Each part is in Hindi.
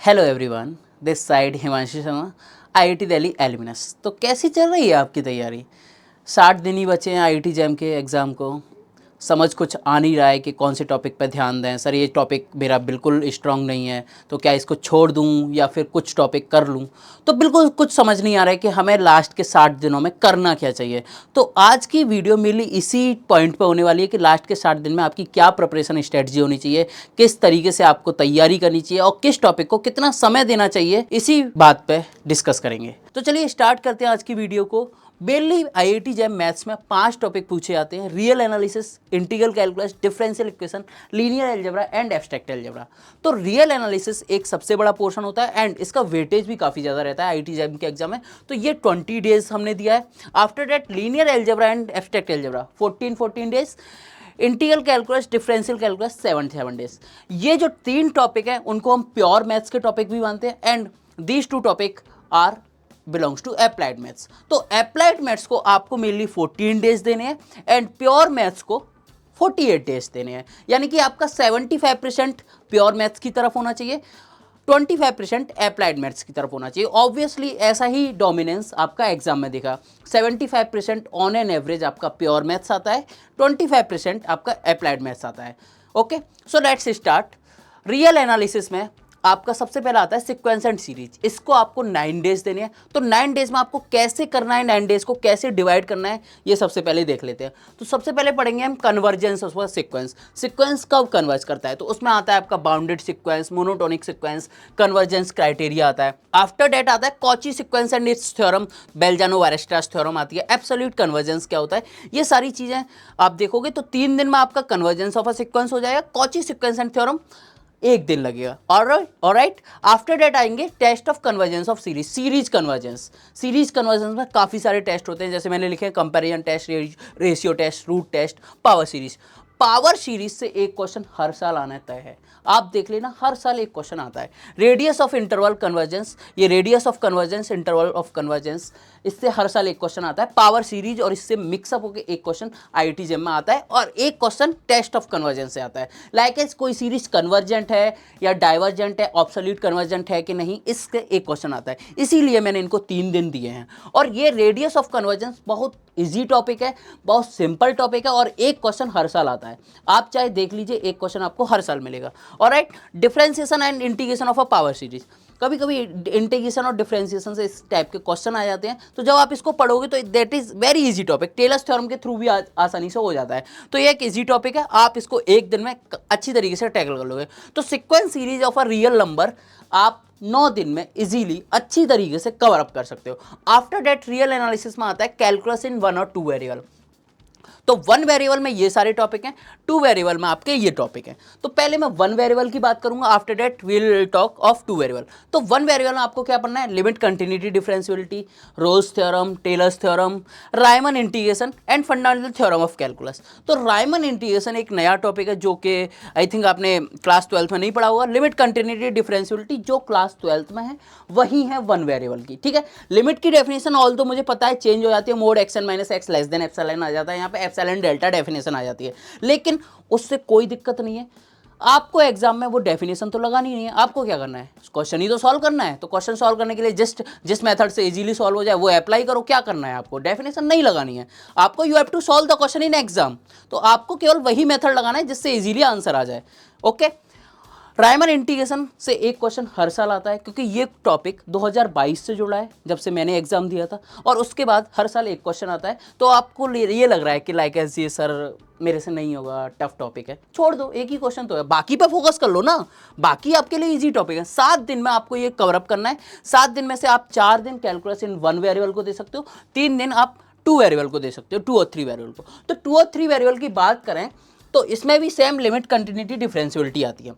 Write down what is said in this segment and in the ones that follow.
Hello everyone, this side Himanshu Sharma, IIT Delhi alumnus. तो कैसी चल रही है आपकी तैयारी? 60 दिन ही बचे हैं आईआईटी जैम के एग्ज़ाम को। समझ कुछ आ नहीं रहा है कि कौन से टॉपिक पे ध्यान दें। सर ये टॉपिक मेरा बिल्कुल स्ट्रांग नहीं है, तो क्या इसको छोड़ दूं या फिर कुछ टॉपिक कर लूं? तो बिल्कुल कुछ समझ नहीं आ रहा है कि हमें लास्ट के 60 दिनों में करना क्या चाहिए। तो आज की वीडियो मेरी इसी पॉइंट पे होने वाली है कि लास्ट के 60 दिन में आपकी क्या प्रिपरेशन स्ट्रेटजी होनी चाहिए, किस तरीके से आपको तैयारी करनी चाहिए और किस टॉपिक को कितना समय देना चाहिए, इसी बात पे डिस्कस करेंगे। तो चलिए स्टार्ट करते हैं आज की वीडियो को। मेनली आईआईटी जैम मैथ्स में 5 टॉपिक पूछे जाते हैं: real analysis, integral calculus, differential equation, linear algebra and abstract algebra. तो रियल एनालिसिस एक सबसे बड़ा पोर्शन होता है एंड इसका वेटेज भी काफ़ी ज़्यादा रहता है आईआईटी जैम के एग्जाम में। तो ये 20 डेज हमने दिया है। After that linear algebra and abstract algebra 14 days. Integral calculus, differential calculus 7 days. ये जो 3 टॉपिक हैं उनको हम प्योर मैथ्स के टॉपिक भी मानते हैं and these 2 topic are belongs to applied maths. तो अप्लाइड मैथ्स को आपको मेनली 14 डेज देने हैं एंड प्योर मैथ्स को 48 डेज देने हैं। यानी कि आपका 75% प्योर मैथ्स की तरफ होना चाहिए, 25% अप्लाइड मैथ्स की तरफ होना चाहिए। ऑब्वियसली ऐसा ही डोमिनेंस आपका एग्जाम में दिखा। 75% ऑन एन एवरेज आपका प्योर मैथ्स आता है, 25% आपका अप्लाइड मैथ्स आता है। Okay, so let's start. Real analysis में आपका सबसे पहला आता है सीक्वेंस एंड सीरीज। इसको आपको 9 डेज देने हैं। तो 9 डेज में आपको कैसे करना है, 9 डेज को कैसे डिवाइड करना है, ये सबसे पहले देख लेते हैं। तो सबसे पहले पढ़ेंगे हम कन्वर्जेंस ऑफ सीक्वेंस। सीक्वेंस कब कन्वर्ज करता है? तो उसमें आता है आपका bounded sequence, monotonic sequence, convergence criteria आता है। आफ्टर डेट आता है Cauchy sequence and its theorem, Bolzano Weierstrass theorem आती है। एब्सोल्यूट कन्वर्जेंस क्या होता है, ये सारी चीज़ें आप देखोगे तो 3 दिन में आपका कन्वर्जेंस ऑफ अ सीक्वेंस हो जाएगा। कॉची सीक्वेंस एंड थ्योरम 1 दिन लगेगा। ऑलराइट, आफ्टर डेट आएंगे test of convergence of series, series convergence. Series convergence में काफ़ी सारे टेस्ट होते हैं, जैसे मैंने लिखे हैं comparison test, ratio test, root test, power series. Power series से एक क्वेश्चन हर साल आना तय है। आप देख लेना, हर साल एक क्वेश्चन आता है। रेडियस ऑफ इंटरवल कन्वर्जेंस, ये radius of convergence, interval of convergence, इससे हर साल एक क्वेश्चन आता है पावर सीरीज, और इससे मिक्सअप होकर एक क्वेश्चन आईआईटी जेम में आता है और एक क्वेश्चन टेस्ट ऑफ कन्वर्जेंस से आता है। लाइक कोई सीरीज कन्वर्जेंट है या डाइवर्जेंट है, ऑब्सोल्यूट कन्वर्जेंट है कि नहीं, इसके एक क्वेश्चन आता है। इसीलिए मैंने इनको 3 दिन दिए हैं। और ये रेडियस ऑफ कन्वर्जेंस बहुत इजी टॉपिक है, बहुत सिंपल टॉपिक है और एक क्वेश्चन हर साल आता है। आप चाहे देख लीजिए, एक क्वेश्चन आपको हर साल मिलेगा। Alright, differentiation and integration of a power series. कभी कभी इंटीग्रेशन और डिफरेंशिएशन से इस टाइप के क्वेश्चन आ जाते हैं, तो जब आप इसको पढ़ोगे तो that is very easy topic. Taylor's theorem के थ्रू भी आसानी से हो जाता है। तो ये एक इजी टॉपिक है, आप इसको एक दिन में अच्छी तरीके से टैकल कर लोगे। तो sequence series of a real number आप 9 दिन में इजीली अच्छी तरीके से कवर अप कर सकते हो। आफ्टर दैट रियल एनालिसिस में आता है कैलकुलस इन 1 और 2 वेरिएबल। तो 1 वेरिएबल में ये सारे टॉपिक हैं, 2 वेरिएबल में आपके ये टॉपिक हैं। तो पहले मैं 1 वेरिएबल की बात करूंगा, after that we will talk of 2 variable. तो 1 वेरिएबल में आपको क्या पढ़ना है? Limit, continuity, differentiability, Rolle's theorem, Taylor's theorem, Riemann integration and fundamental theorem of calculus. तो रायमन इंटीग्रेशन एक नया टॉपिक है जो कि आई थिंक आपने क्लास 12 में नहीं पढ़ा होगा। लिमिट, कंटिन्यूटी, डिफरेंशियबिलिटी जो क्लास 12 में है वही है 1 वेरिएबल की। ठीक है, लिमिट की डेफिनेशन ऑल तो मुझे पता है चेंज हो जाती है, mod x n minus x less than epsilon आ जाता है, यहाँ पे एप्सिलॉन डेल्टा डेफिनेशन आ जाती है, लेकिन उससे कोई दिक्कत नहीं है। आपको एग्जाम में वो डेफिनेशन तो लगानी नहीं है। आपको क्या करना है? क्वेश्चन ही तो सॉल्व करना है। तो क्वेश्चन सॉल्व करने के लिए जिस मेथड से इजीली सॉल्व हो जाए वो अप्लाई करो। क्या करना है आपको? डेफिनेशन नहीं लगानी है आपको। You have to solve the question in exam. तो आपको केवल वही मेथड लगाना है जिससे इजीली आंसर आ जाए। ओके, रायमन इंटीग्रेशन से एक क्वेश्चन हर साल आता है क्योंकि ये टॉपिक 2022 से जुड़ा है, जब से मैंने एग्जाम दिया था, और उसके बाद हर साल एक क्वेश्चन आता है। तो आपको ये लग रहा है कि लाइक ऐसे सर मेरे से नहीं होगा, टफ टॉपिक है, छोड़ दो, एक ही क्वेश्चन तो है, बाकी पे फोकस कर लो ना। बाकी आपके लिए इजी टॉपिक है। 7 दिन में आपको ये कवर अप करना है। 7 दिन में से आप 4 दिन कैलकुलस इन 1 वेरिएबल को दे सकते हो, 3 दिन आप 2 वेरिएबल को दे सकते हो, 2 और 3 वेरिएबल को। तो 2 और 3 वेरिएबल की बात करें तो इसमें भी सेम लिमिट, कंटिन्यूटी, डिफरेंशियबिलिटी आती है।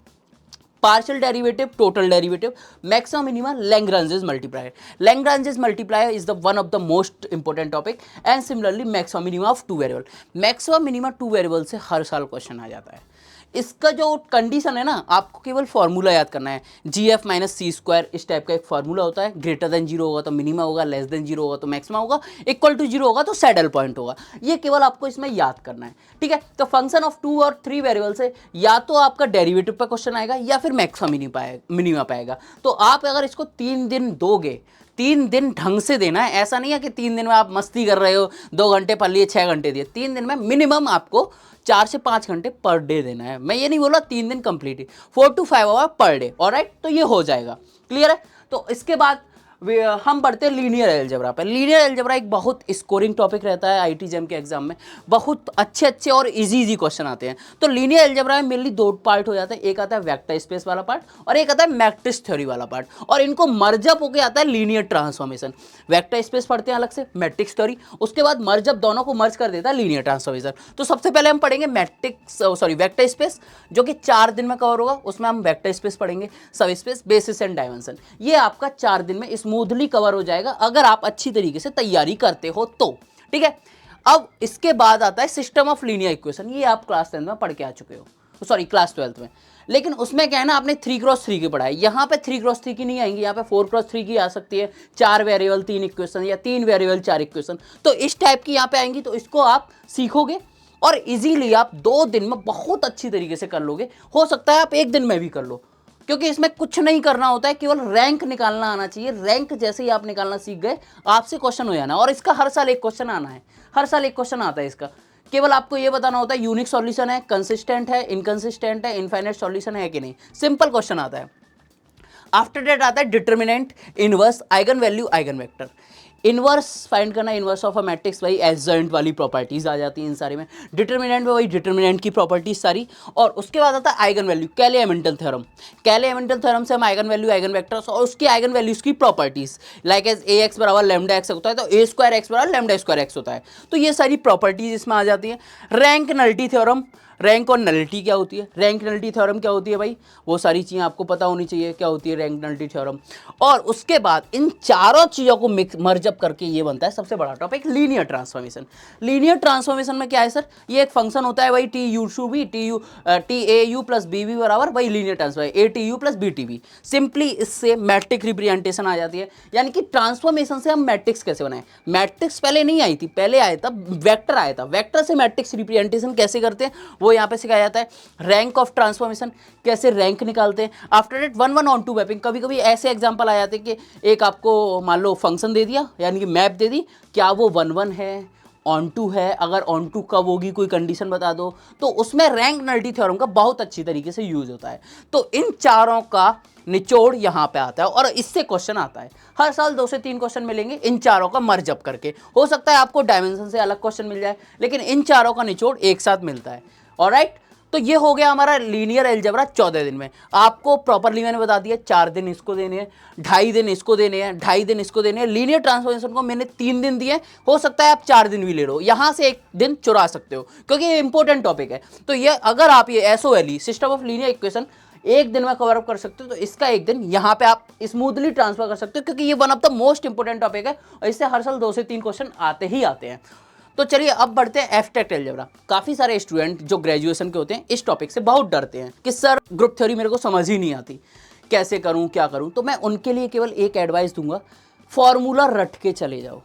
Partial derivative, total derivative, maximum minimum, Lagrange's multiplier. Lagrange's multiplier is the one of the most important topic and similarly maximum minimum of 2 variable. Maximum minimum 2 variable से हर साल क्वेश्चन आ जाता है। इसका जो कंडीशन है ना, आपको केवल फॉर्मूला याद करना है, GF माइनस सी स्क्वायर, इस टाइप का एक फॉर्मूला होता है। ग्रेटर देन जीरो होगा तो मिनिमा होगा, लेस देन जीरो होगा तो मैक्सिमा होगा, इक्वल टू जीरो होगा तो सैडल पॉइंट होगा। ये केवल आपको इसमें याद करना है, ठीक है। तो फंक्शन ऑफ 2 और 3 वेरिएबल से या तो आपका डेरिवेटिव पे क्वेश्चन आएगा या फिर मैक्सिमा मिनिमा पाएगा। तो आप अगर इसको 3 दिन दोगे, 3 दिन ढंग से देना है, ऐसा नहीं है कि 3 दिन में आप मस्ती कर रहे हो, 2 घंटे पढ़ लिए 6 घंटे दिए। 3 दिन में मिनिमम आपको 4 से 5 घंटे पर डे देना है। मैं ये नहीं बोला 3 दिन कंप्लीट ही, 4 to 5 hour per day, alright. तो ये हो जाएगा, क्लियर है। तो इसके बाद हम बढ़ते हैं लीनियर अलजेब्रा पे। लीनियर अलजेब्रा एक बहुत स्कोरिंग टॉपिक रहता है आईटी जेम के एग्जाम में, बहुत अच्छे अच्छे और इजी क्वेश्चन आते हैं। तो लीनियर अलजेब्रा में मेनली 2 पार्ट हो जाते हैं, एक आता है वेक्टर स्पेस वाला पार्ट और एक आता है मैट्रिक्स थ्योरी वाला पार्ट, और इनको मर्जअप होकर आता है लीनियर ट्रांसफॉर्मेशन। वेक्टर स्पेस पढ़ते हैं अलग से, मैट्रिक्स थ्योरी, उसके बाद मर्जअप दोनों को मर्ज कर देता है लीनियर ट्रांसफॉर्मेशन। तो सबसे पहले हम पढ़ेंगे वेक्टर स्पेस, जो कि 4 दिन में कवर होगा। उसमें हम वेक्टर स्पेस पढ़ेंगे, सब स्पेस, बेसिस एंड डायमेंशन। ये आपका 4 दिन में स्मूथली कवर हो जाएगा अगर आप अच्छी तरीके से तैयारी करते हो तो, ठीक है। अब इसके बाद आता है सिस्टम ऑफ लीनियर इक्वेशन। ये आप क्लास 10 में पढ़ के आ चुके हो, सॉरी क्लास 12 में। लेकिन उसमें क्या है ना, आपने 3x3 की पढ़ाई, यहाँ पे 3x3 की नहीं आएंगी, यहाँ पे 4x3 की आ सकती है, 4 वेरिएबल 3 इक्वेशन या 3 वेरिएबल 4 इक्वेशन। तो इस टाइप की यहाँ पे आएंगी, तो इसको आप सीखोगे और इजीली आप 2 दिन में बहुत अच्छी तरीके से कर लोगे। हो सकता है आप 1 दिन में भी कर लो, क्योंकि इसमें कुछ नहीं करना होता है, केवल रैंक निकालना आना चाहिए। रैंक जैसे ही आप निकालना सीख गए, आपसे क्वेश्चन हो जाना। और इसका हर साल एक क्वेश्चन आना है, हर साल एक क्वेश्चन आता है इसका। केवल आपको ये बताना होता है यूनिक सॉल्यूशन है, कंसिस्टेंट है, इनकंसिस्टेंट है, इनफाइनाइट सॉल्यूशन है कि नहीं। सिंपल क्वेश्चन आता है। आफ्टर दैट आता है determinant, inverse, eigen value, eigen vector. Inverse find करना, इनवर्स ऑफ अ मैट्रिक्स, वही एडजॉइंट वाली प्रॉपर्टीज आ जाती हैं इन सारे में। डिटर्मिनेंट में वही डिटर्मिनेंट की प्रॉपर्टीज सारी। और उसके बाद आता है eigen value, Cayley Hamilton theorem. Cayley Hamilton theorem से हम आइगन वैल्यू, आइगन वेक्टर्स और उसकी आइगन वैल्यूज की properties, like as A X बराबर लैम्डा एक्स होता है तो ए स्क्वायर एक्स बराबर लैम्डा स्क्वायर एक्स होता है। तो ये सारी प्रॉपर्टीज इसमें आ जाती हैं। रैंक नलिटी थ्योरम, रैंक और नलिटी क्या होती है, रैंक नलिटी थ्योरम क्या होती है भाई, वो सारी चीज़ें आपको पता होनी चाहिए क्या होती है रैंक नलिटी थ्योरम। और उसके बाद इन चारों चीज़ों को मर्जअप करके ये बनता है सबसे बड़ा topic, linear transformation. Linear transformation में क्या है सर, ये एक फंक्शन होता है भाई T U to B T A U plus B B बराबर वही linear transform A T U plus B T B. Simply इससे मैट्रिक्स रिप्रेजेंटेशन आ जाती है, यानी कि ट्रांसफॉर्मेशन से हम मैट्रिक्स कैसे बनाए। मैट्रिक्स पहले नहीं आई थी, पहले आया था वेक्टर, आया था वेक्टर से मैट्रिक्स रिप्रेजेंटेशन कैसे करते हैं वो यहाँ पे सिखाया जाता है। रैंक ऑफ ट्रांसफॉर्मेशन, कैसे रैंक निकालते हैं। After that 1 1 on 2 mapping. कभी कभी ऐसे एग्जांपल आ जाते हैं कि एक आपको मान लो फंक्शन दे दिया, यानी कि मैप दे दी, क्या वो 1 1 है, ऑन टू है, अगर ऑन टू कब होगी कोई कंडीशन बता दो। तो उसमें रैंक नलिटी थ्योरम का बहुत अच्छी तरीके से यूज होता है। तो इन चारों का निचोड़ यहाँ पे आता है और इससे क्वेश्चन आता है। हर साल 2 से 3 क्वेश्चन मिलेंगे इन चारों का मर्जअप करके। हो सकता है आपको डायमेंशन से अलग क्वेश्चन मिल जाए, लेकिन इन चारों का निचोड़ एक साथ मिलता है, ऑलराइट। तो ये हो गया हमारा लीनियर अलजेब्रा 14 दिन में। आपको प्रॉपरली मैंने बता दिया 4 दिन इसको देने हैं, 2.5 दिन इसको देने हैं, 2.5 दिन इसको देने हैं। लीनियर ट्रांसफॉर्मेशन को मैंने 3 दिन दिए, हो सकता है आप 4 दिन भी ले लो, यहाँ से 1 दिन चुरा सकते हो क्योंकि ये इंपॉर्टेंट टॉपिक है। तो ये अगर आप ये एसओएलई सिस्टम ऑफ लीनियर इक्वेशन 1 दिन में कवर अप कर सकते हो तो इसका 1 दिन यहाँ पे आप स्मूथली ट्रांसफर कर सकते हो, क्योंकि ये one of the most important topic है और इससे हर साल 2 से 3 क्वेश्चन आते ही आते हैं। तो चलिए अब बढ़ते हैं एब्स्ट्रैक्ट अलजेब्रा। काफ़ी सारे स्टूडेंट जो ग्रेजुएशन के होते हैं इस टॉपिक से बहुत डरते हैं कि सर ग्रुप थ्योरी मेरे को समझ ही नहीं आती, कैसे करूं क्या करूं। तो मैं उनके लिए केवल एक एडवाइस दूंगा, फॉर्मूला रट के चले जाओ,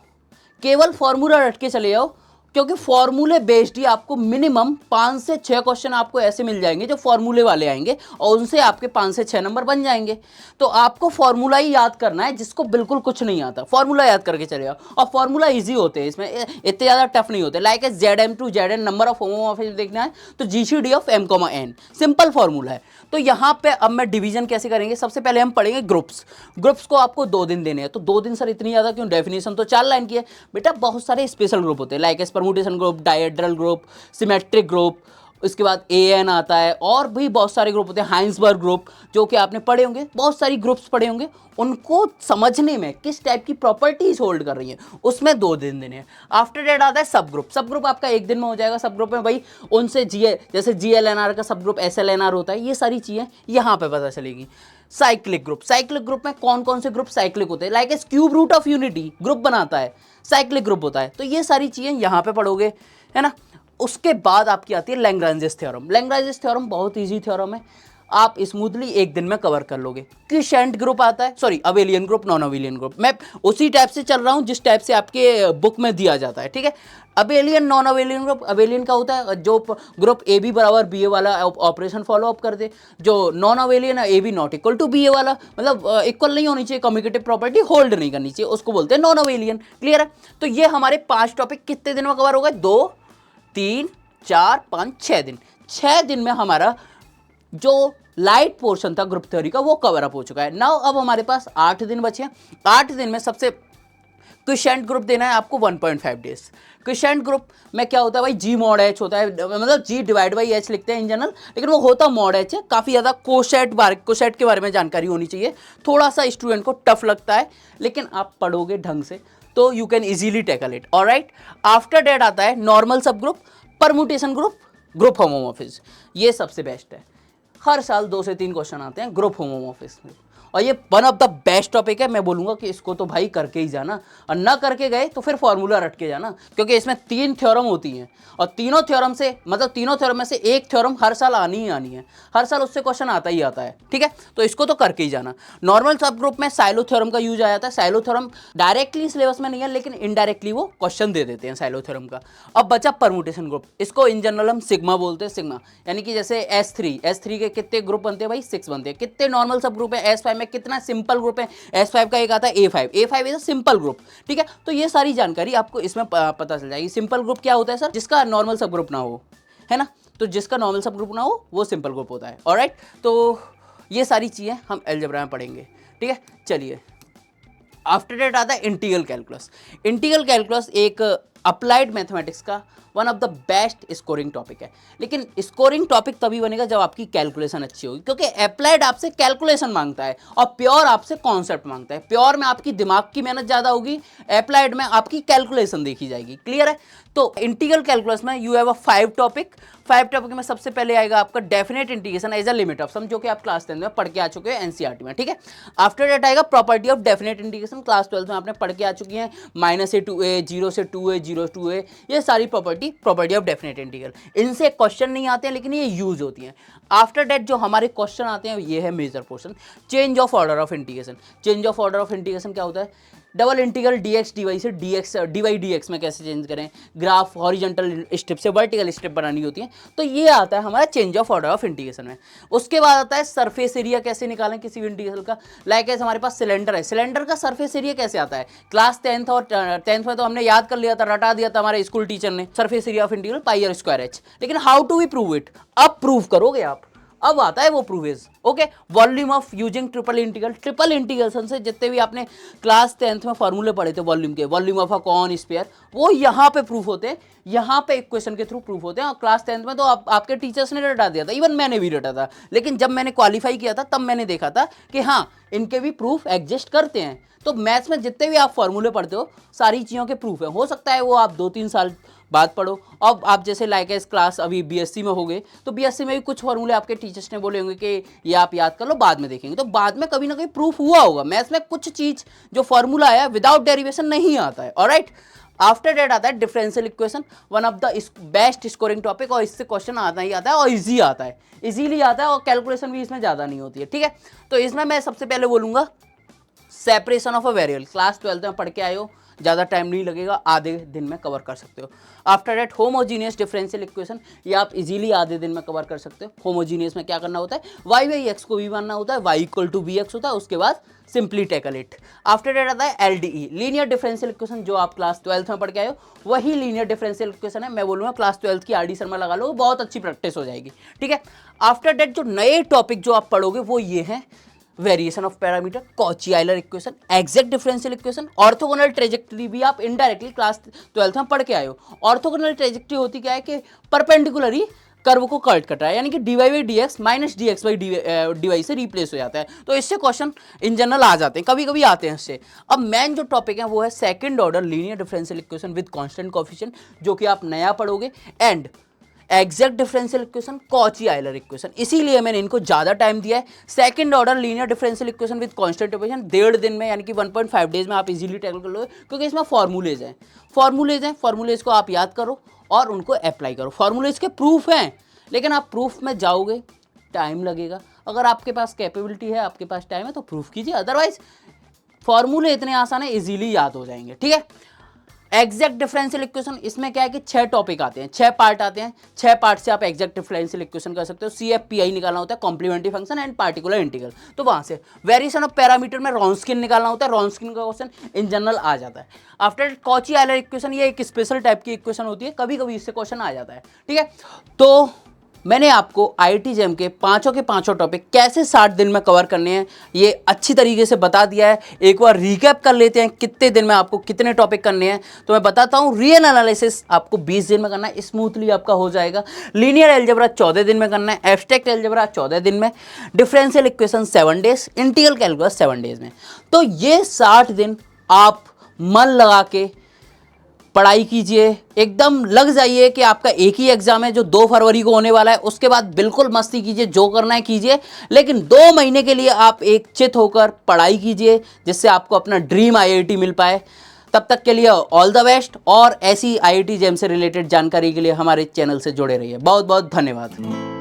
केवल फॉर्मूला रट के चले जाओ, क्योंकि फॉर्मूले बेस्ड ही आपको मिनिमम 5 से 6 क्वेश्चन आपको ऐसे मिल जाएंगे जो फॉर्मूले वाले आएंगे और उनसे आपके 5 से 6 नंबर बन जाएंगे। तो आपको फॉर्मूला ही याद करना है, जिसको बिल्कुल कुछ नहीं आता फॉर्मूला याद करके चलेगा। और फॉर्मूला इजी होते हैं, इसमें इतने ज़्यादा टफ नहीं होते। Like ZM to ZN number of homomorphism देखना है तो GCD of M, N simple formula है। तो यहाँ पे अब मैं डिवीजन कैसे करेंगे, सबसे पहले हम पढ़ेंगे ग्रुप्स। ग्रुप्स को आपको 2 दिन देने हैं। तो 2 दिन सर इतनी ज़्यादा क्यों, डेफिनेशन तो 4 लाइन की है बेटा। बहुत सारे स्पेशल ग्रुप होते हैं, like permutation group, dihedral group, symmetric group, उसके बाद AN आता है और भी बहुत सारे ग्रुप होते हैं, हाइंसबर्ग ग्रुप, जो कि आपने पढ़े होंगे, बहुत सारी ग्रुप्स पढ़े होंगे। उनको समझने में किस टाइप की प्रॉपर्टीज होल्ड कर रही हैं उसमें 2 दिन देने हैं। आफ्टर डेट आता है सब ग्रुप। सब ग्रुप आपका 1 दिन में हो जाएगा। सब ग्रुप में भाई उनसे जैसे GLNR का सब ग्रुप SLNR होता है, ये सारी चीज़ें यहाँ पे पता चलेगी। साइक्लिक ग्रुप, साइक्लिक ग्रुप में कौन कौन से ग्रुप साइक्लिक होते हैं, like as cube root of unity group बनाता है, साइक्लिक ग्रुप होता है। तो ये सारी चीज़ें यहाँ पे पढ़ोगे, है ना। उसके बाद आपकी आती है लैग्रांजेस थ्योरम। लैग्रांजेस थ्योरम बहुत इजी थ्योरम है, आप स्मूथली एक दिन में कवर कर लोगे। क्विसेंट ग्रुप आता है, sorry abelian group, non abelian group, मैं उसी टाइप से चल रहा हूँ जिस टाइप से आपके बुक में दिया जाता है, ठीक है। Abelian, non abelian group, abelian का होता है जो ग्रुप ए बी बराबर बी ए वाला ऑपरेशन फॉलो अप कर दे, जो नॉन अबेलियन है A B not equal to B A वाला, मतलब इक्वल नहीं होनी चाहिए, कम्युटेटिव प्रॉपर्टी होल्ड नहीं करनी चाहिए, उसको बोलते हैं नॉन अबेलियन। क्लियर है? तो ये हमारे 5 टॉपिक कितने दिन में कवर हो गए? 2, 3, 4, 5, 6 दिन। 6 दिन में हमारा जो लाइट पोर्शन था ग्रुप थ्योरी का वो कवर अप हो चुका है। नाउ अब हमारे पास 8 दिन बचे हैं। 8 दिन में सबसे क्विसेंट ग्रुप देना है आपको 1.5 डेज। क्विसेंट ग्रुप में क्या होता है भाई, जी मॉड एच होता है, मतलब जी डिवाइड बाई एच लिखते हैं इन जनरल, लेकिन वो होता मॉड एच है। काफ़ी ज़्यादा कोसेट के बारे में जानकारी होनी चाहिए, थोड़ा सा स्टूडेंट को टफ लगता है, लेकिन आप पढ़ोगे ढंग से तो you can easily tackle it. Alright, after that आता है normal subgroup, permutation group, group homomorphism. ये सबसे बेस्ट है, हर साल 2 से 3 क्वेश्चन आते हैं ग्रुप होमोमॉर्फिज्म में, और ये one of the best topic है। मैं बोलूँगा कि इसको तो भाई करके ही जाना, और ना करके गए तो फिर फॉर्मूला रट के जाना, क्योंकि इसमें 3 थ्योरम होती हैं, और तीनों थ्योरम से, मतलब तीनों थ्योरम में से एक थ्योरम हर साल आनी ही आनी है, हर साल उससे क्वेश्चन आता ही आता है, ठीक है। तो इसको तो करके ही जाना। नॉर्मल सब ग्रुप में साइलो थ्योरम का यूज आ जाता है। साइलो थ्योरम डायरेक्टली सिलेबस में नहीं है, लेकिन इनडायरेक्टली वो क्वेश्चन दे देते हैं साइलो थ्योरम का। अब बचा परमुटेशन ग्रुप, इसको इन जनरल हम सिग्मा बोलते हैं। सिग्मा यानी कि जैसे S3 के कितने ग्रुप बनते हैं भाई? 6 बनते हैं। कितने नॉर्मल सब ग्रुप है S5 में? कितना सिंपल ग्रुप है S5 का? एक आता है A5 is a simple group, ठीक है। तो ये सारी जानकारी आपको इसमें पता चल जाएगी। सिंपल ग्रुप क्या होता है सर? जिसका नॉर्मल सब ग्रुप ना हो, है ना। तो जिसका नॉर्मल सब ग्रुप ना हो वो सिंपल ग्रुप होता है। ऑलराइट, तो ये सारी चीज़ें हम अलजेब्रा में पढ़ेंगे, ठीक है। चलिए, आफ्टर डेट आता है इंटीग्रल कैलकुलस। इंटीग्रल कैलकुलस एक अप्लाइड मैथमेटिक्स का one of the best scoring topic है, लेकिन स्कोरिंग टॉपिक तभी बनेगा जब आपकी कैलकुलेशन अच्छी होगी, क्योंकि अप्लाइड आपसे कैलकुलेशन मांगता है और प्योर आपसे कॉन्सेप्ट मांगता है। प्योर में आपकी दिमाग की मेहनत ज़्यादा होगी, अप्लाइड में आपकी कैलकुलेशन देखी जाएगी। क्लियर है? तो इंटीग्रल कैलकुलस में you have a 5 topic. 5 topic में सबसे पहले आएगा आपका definite integration as a limit of sum, जो कि आप क्लास 10 में पढ़ के आ चुके हैं एनसीईआरटी में, ठीक है। आफ्टर डेट आएगा property of definite integration, class 12 में आपने पढ़ के आ चुकी हैं, -a to a, 0 से 2a, 0 to a, ये सारी प्रॉपर्टी ऑफ डेफिनेट इंटीग्रल। इनसे क्वेश्चन नहीं आते हैं, लेकिन ये यूज होती हैं। आफ्टर डेट जो हमारे क्वेश्चन आते हैं ये है major portion, change of order of integration. Change of order of integration क्या होता है? डबल इंटीग्रल dx dy से dy dx में कैसे चेंज करें, ग्राफ हॉरिजॉन्टल स्टेप से वर्टिकल स्टेप बनानी होती है, तो ये आता है हमारा change of order of integration में। उसके बाद आता है सरफेस एरिया कैसे निकालें किसी भी इंटीग्रल का। लाइक ऐसे हमारे पास सिलेंडर है, सिलेंडर का सरफेस एरिया कैसे आता है? क्लास 10th और 10th में तो हमने याद कर लिया था, रटा दिया था हमारे स्कूल टीचर ने, surface area of integral πr²h। लेकिन how to we prove it? अब प्रूव करोगे आप, अब आता है वो proofs. Okay, volume of using triple integral. Triple integration से जितने भी आपने क्लास 10th में फॉर्मूले पढ़े थे वॉल्यूम के, volume of a cone sphere, वो यहाँ पे प्रूफ होते हैं, यहाँ पे इक्वेशन के थ्रू प्रूफ होते हैं। और क्लास 10th में तो आपके टीचर्स ने रटा दिया था, इवन मैंने भी रटा था, लेकिन जब मैंने क्वालिफाई किया था तब मैंने देखा था कि हाँ इनके भी प्रूफ एग्जिस्ट करते हैं। तो मैथ्स में जितने भी आप फॉर्मूले पढ़ते हो सारी चीज़ों के प्रूफ है। हो सकता है वो आप 2-3 साल बाद पढ़ो। अब आप जैसे लाइक इस क्लास अभी बीएससी में हो गए, तो बीएससी में भी कुछ फॉर्मूले आपके टीचर्स ने बोले होंगे कि ये आप याद कर लो, बाद में देखेंगे, तो बाद में कभी ना कभी प्रूफ हुआ होगा। मैथ्स में कुछ चीज़ जो फॉर्मूला आया विदाउट डेरिवेशन नहीं आता है। ऑलराइट, आफ्टर डेट आता है differential equation, one of the best scoring topic, और इससे क्वेश्चन आता ही आता है और इजी आता है, इजीली आता है, और कैलकुलेशन भी इसमें ज़्यादा नहीं होती है, ठीक है। तो इसमें मैं सबसे पहले बोलूँगा separation of a variable. Class 12 में पढ़ के आए हो, ज़्यादा टाइम नहीं लगेगा, आधे दिन में कवर कर सकते हो। After that homogeneous differential equation, ये आप इजीली आधे दिन में कवर कर सकते हो। होमोजीनियस में क्या करना होता है? y बाई एक्स को भी मानना होता है, y इक्वल टू bx होता है, उसके बाद simply tackle it. After that आता है LDE, लीनियर डिफरेंशियल इक्वेशन, जो आप क्लास 12 में पढ़ के आए हो वही लीनियर डिफरेंशियल इक्वेशन है। मैं बोलूँगा क्लास 12 की RD शर्मा लगा लो, बहुत अच्छी प्रैक्टिस हो जाएगी, ठीक है। आफ्टर डेट जो नए टॉपिक जो आप पढ़ोगे वो ये हैं variation of parameter, Cauchy Euler equation, exact differential equation, orthogonal trajectory भी आप इनडायरेक्टली क्लास 12 में पढ़ के आए हो। ऑर्थोगोनल ट्रेजेक्टरी होती क्या है कि परपेंडिकुलरी कर्व को कट कर रहा है, यानी कि dy by d x minus d x by d y से रिप्लेस हो जाता है। तो इससे क्वेश्चन इन जनरल आ जाते हैं, कभी कभी आते हैं इससे। अब मेन जो टॉपिक है वो है second order linear differential equation with constant coefficient, जो कि आप नया पढ़ोगे, and exact differential equation, Cauchy Euler equation. इसीलिए मैंने इनको ज़्यादा टाइम दिया है। Second order linear differential equation with constant coefficient 1.5 दिन में, यानी कि 1.5 डेज में आप इजीली टैकल कर लोगे, क्योंकि इसमें फॉर्मूलेज हैं। फॉर्मूलेज को आप याद करो और उनको अप्लाई करो। फॉर्मूले इसके प्रूफ हैं, लेकिन आप प्रूफ में जाओगे टाइम लगेगा। अगर आपके पास कैपेबिलिटी है, आपके पास टाइम है तो प्रूफ कीजिए, अदरवाइज फॉर्मूले इतने आसान है, इजीली याद हो जाएंगे। ठीक है, एग्जैक्ट डिफरेंशियल इक्वेशन, इसमें क्या है कि 6 टॉपिक आते हैं, 6 पार्ट आते हैं, 6 पार्ट से आप एग्जैक्ट डिफरेंशियल इक्वेशन कर सकते हो। CFPI निकालना होता है, complementary function and particular integral, तो वहां से वेरिएशन ऑफ पैरामीटर में रॉन्स्किन निकालना होता है, रॉन्स्किन का क्वेश्चन इन जनरल आ जाता है। आफ्टर कॉची आयलर इक्वेशन, ये एक स्पेशल टाइप की इक्वेशन होती है, कभी कभी इससे क्वेश्चन आ जाता है। ठीक है, तो मैंने आपको IIT JEM के पांचों टॉपिक कैसे 60 दिन में कवर करने हैं ये अच्छी तरीके से बता दिया है। एक बार रिकैप कर लेते हैं, कितने दिन में आपको कितने टॉपिक करने हैं, तो मैं बताता हूँ। रियल एनालिसिस आपको 20 दिन में करना है, स्मूथली आपका हो जाएगा। लीनियर अलजेब्रा 14 दिन में करना है, एब्स्ट्रैक्ट अलजेब्रा 14 दिन में, differential equation 7 days, integral calculus 7 days में। तो ये 60 दिन आप मन लगा के पढ़ाई कीजिए, एकदम लग जाइए कि आपका एक ही एग्जाम है जो 2 फरवरी को होने वाला है। उसके बाद बिल्कुल मस्ती कीजिए, जो करना है कीजिए, लेकिन 2 महीने के लिए आप एक चित होकर पढ़ाई कीजिए, जिससे आपको अपना ड्रीम IIT मिल पाए। तब तक के लिए ऑल द बेस्ट, और ऐसी IIT JEM से रिलेटेड जानकारी के लिए हमारे चैनल से जुड़े रहिए। बहुत बहुत धन्यवाद।